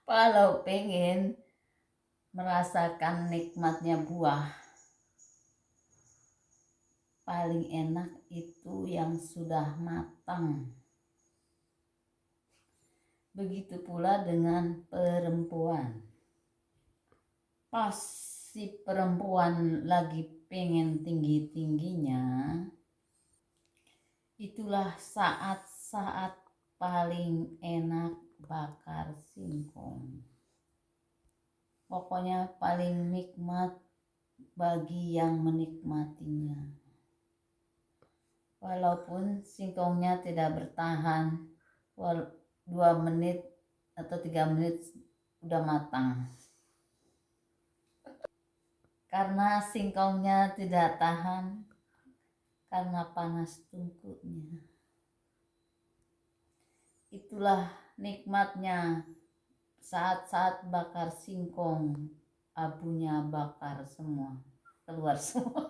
Kalau pengen merasakan nikmatnya buah, paling enak itu yang sudah matang. Begitu pula dengan perempuan. Pas si perempuan lagi pengen tinggi-tingginya, itulah saat-saat paling enak bakar singkong. Pokoknya paling nikmat bagi yang menikmatinya. Walaupun singkongnya tidak bertahan 2 menit atau 3 menit udah matang. Karena singkongnya tidak tahan karena panas tungkunya. Itulah nikmatnya saat-saat bakar singkong, abunya bakar semua, keluar semua.